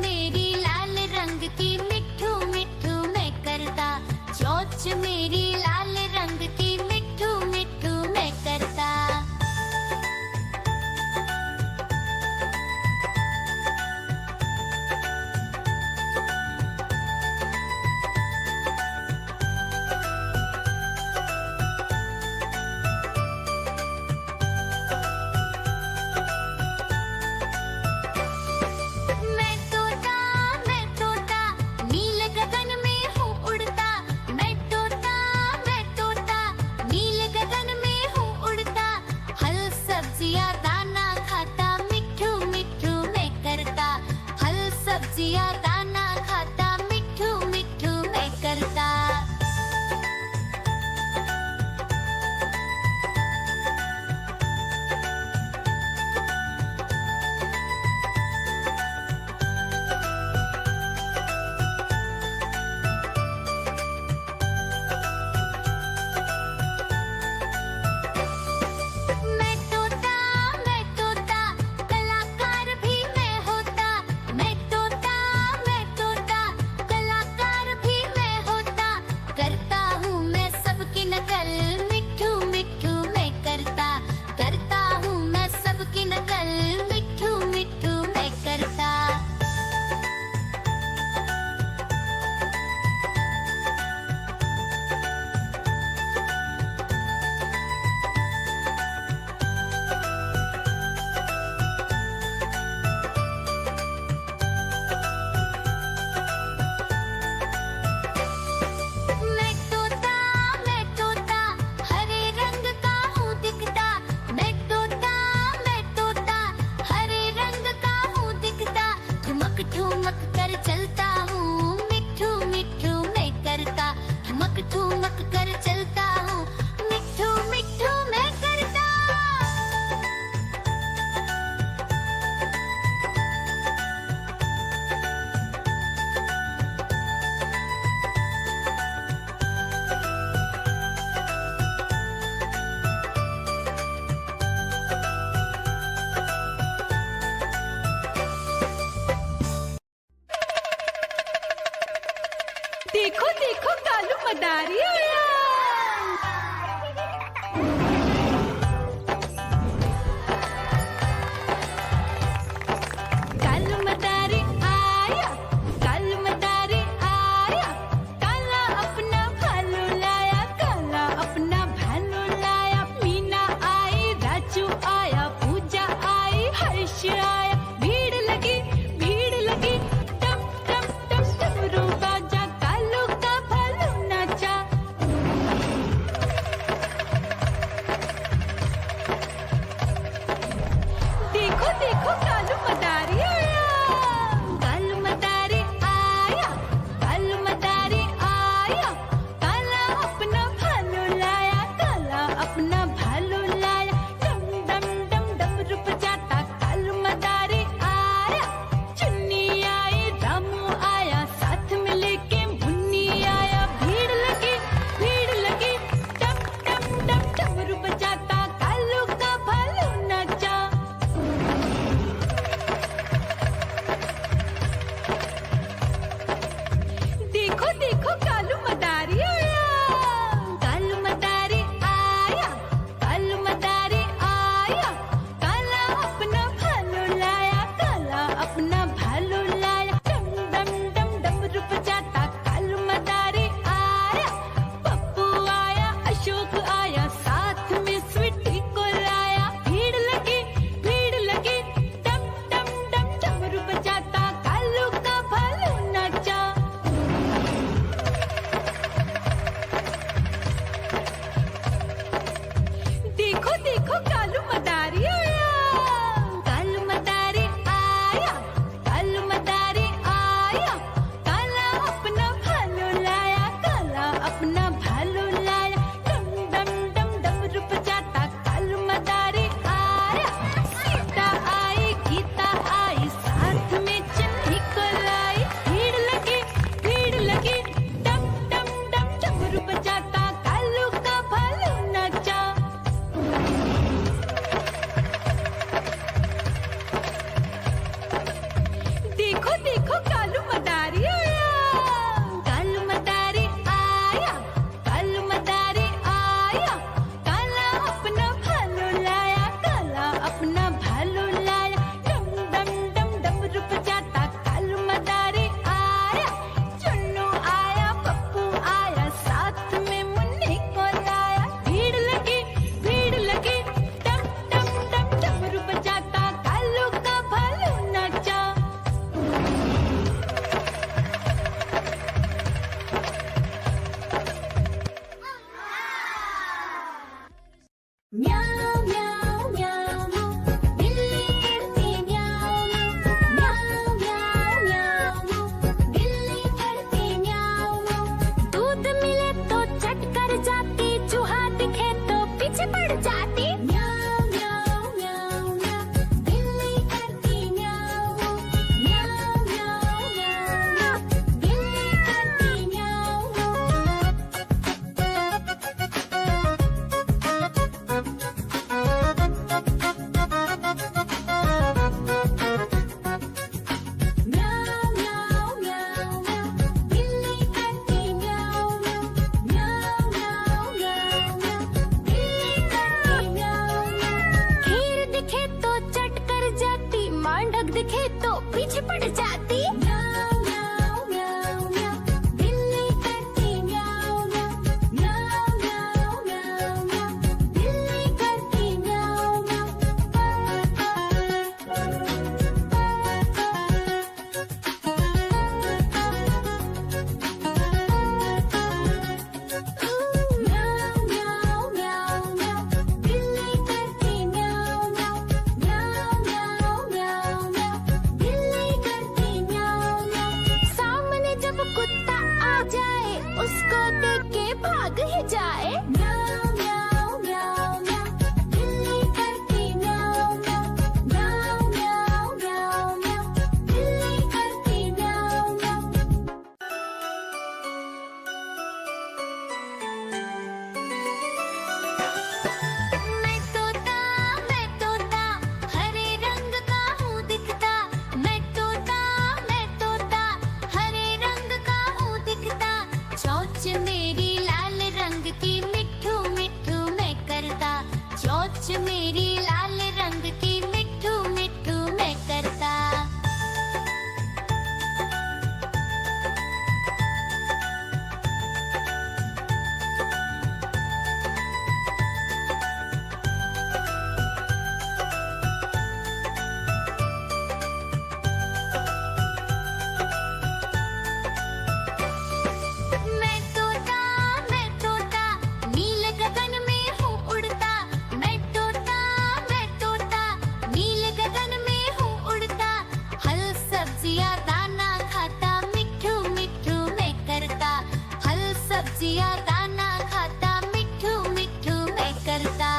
मेरी लाल रंग की मिठू मिठू मैं करता, चोंच मेरी लाल रंग की मिठू मिठू मैं करता। सब्जियां दाना खाता मिठू मिठू मैं करता। ठुमक कर चलता हूँ मिठू मिठू मैं करता, ठुमक कर चलता हूँ मिठू मिठू मैं करता। देखो देखो कालू मदारी आया। कालू मदारी आया, कालू मदारी आया, काला अपना भालू लाया, काला अपना भालू लाया। मीना आई, राजू आया, पूजा आई, हर्ष आया। भीड़ लगी टम टम टम डमरू बाजा, कालू का भालू नाचा। देखो देखो कालू मदारी आया, कालू मदारी आया, कालू मदारी आया, काला अपना भालू लाया, काला अपना भालू लाया। डम डम डम डमरू बजाता कालू मदारी बाघ दिखे तो पीछे पड़ जाती। म्याऊं म्याऊं म्याऊं म्याऊं, बिल्ली करती म्याऊं म्याऊं। म्याऊं म्याऊं म्याऊं म्याऊं, बिल्ली करती म्याऊं म्याऊं। म्याऊं म्याऊं म्याऊं म्याऊं, बिल्ली करती म्याऊं म्याऊं। म्याऊं म्याऊं म्याऊं म्याऊं, बिल्ली करती म्याऊं म्याऊं। सामने जब कुत्ता आ जाए उसको देख के भाग ही जाए। म्याऊं म्याऊं म्याऊं म्याऊं, बिल्ली करती म्याऊं म्याऊं। म्याऊं म्याऊं म्याऊं म्याऊं, बिल्ली करती म्याऊं म्याऊं। मैं तोता हरे रंग का हूँ दिखता। मैं तोता हरे रंग का हूँ दिखता। चोंच मेरी लाल रंग की, मिट्ठू मिट्ठू मैं करता। चोंच मेरी लाल रंग की, मिट्ठू मिट्ठू मैं करता। मैं तोता नील गगन में हूँ उड़ता। मैं तोता नील गगन में हूँ उड़ता। फल सब्जियाँ दाना खाता, मिट्ठू मिट्ठू मैं करता। फल सब्जियाँ दाना खाता, मिट्ठू मिट्ठू मैं करता।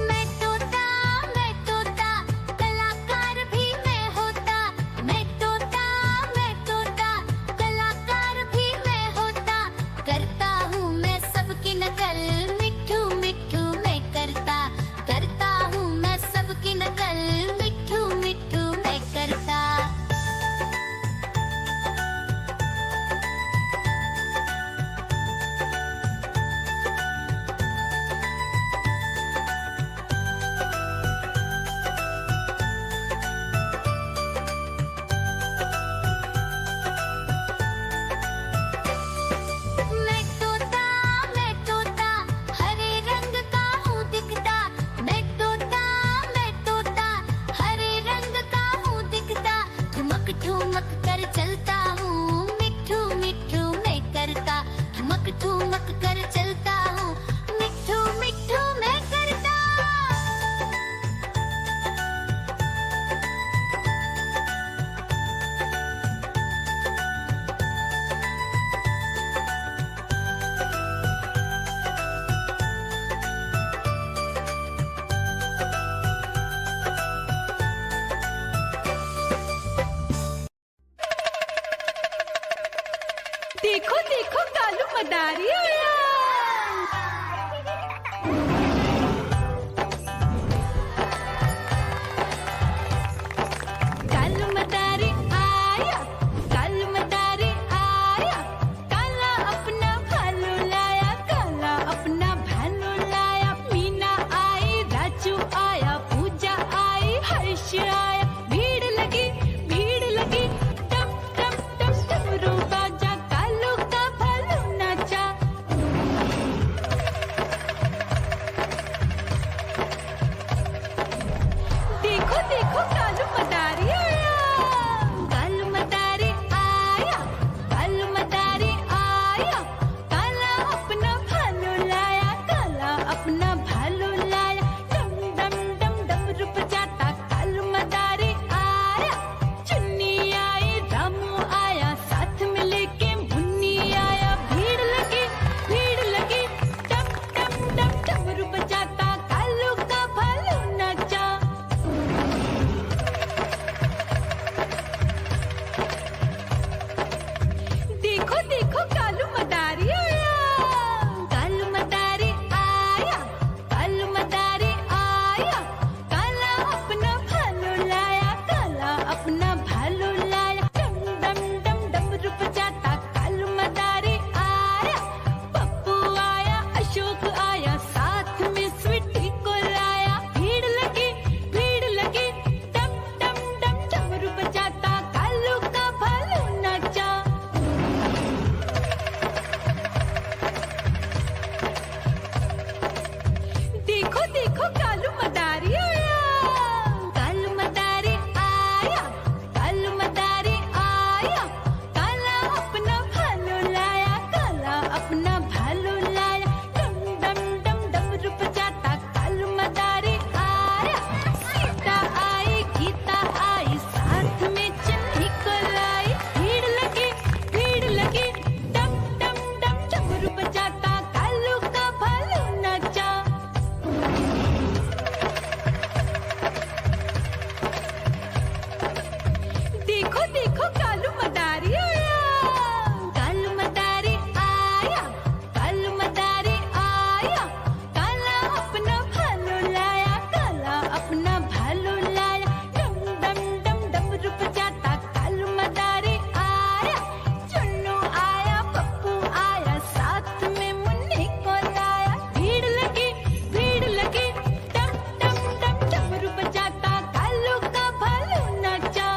मैं तोता कलाकार भी मैं होता। मैं तोता कलाकार भी मैं होता। करता हूँ मैं सबकी नकल, मिट्ठू मिट्ठू मैं करता। करता हूँ मैं सबकी नकल, मिट्ठू मिट्ठू मैं करता। मैं तोता हरे रंग का हूँ दिखता। मैं तोता हरे रंग का हूँ दिखता। ठुमक ठुमक कर चलता हूँ, मिट्ठू मिट्ठू मैं करता। ठुमक ठुमक कर चलता हूँ, मिट्ठू मिट्ठू मैं करता। देखो देखो कालू मदारी आया। कालू मदारी आया, कालू मदारी आया। काला अपना भालू लाया, काला अपना भालू लाया। मीना आई, राजू आया, पूजा आई, हर्ष आया। भीड़ लगी टम टम टम डमरू बाजा। कालू का भालू नाचा, देखो कालू मदारी आया, कालू मदारी आया, कालू मदारी आया, काला अपना भालू लाया, काला अपना भालू लाया, डम डम डम डमरू बजाता कालू मदारी आया। सीता आई गीता आई साथ में चन्नी को लाई, भीड़ लगी डम डम डम डमरू बजाता कालू का भालू नाचा। देखो देखो कालू मदारी आया, कालू मदारी आया, कालू मदारी आया, काला अपना भालू लाया, काला अपना भालू लाया, डम डम डम डमरू बजाता कालू मदारी आया। चुन्नू आया पप्पू आया साथ में मुन्नी को लाया, भीड़ लगी डम डम डम डमरू बजाता कालू का भालू नाचा।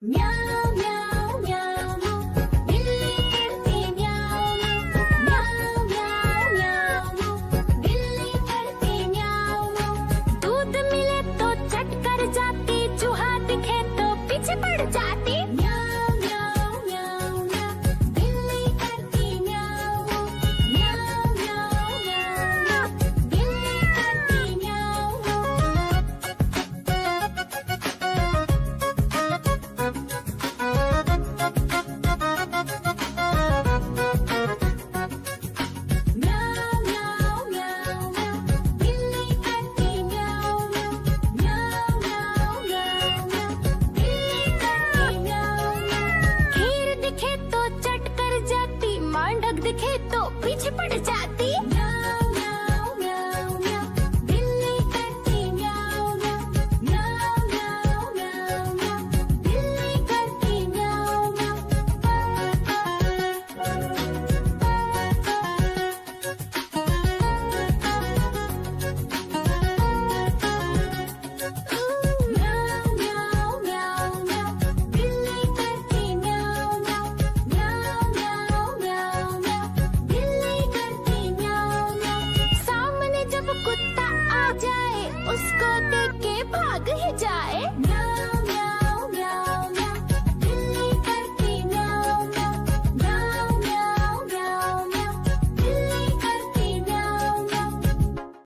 Meow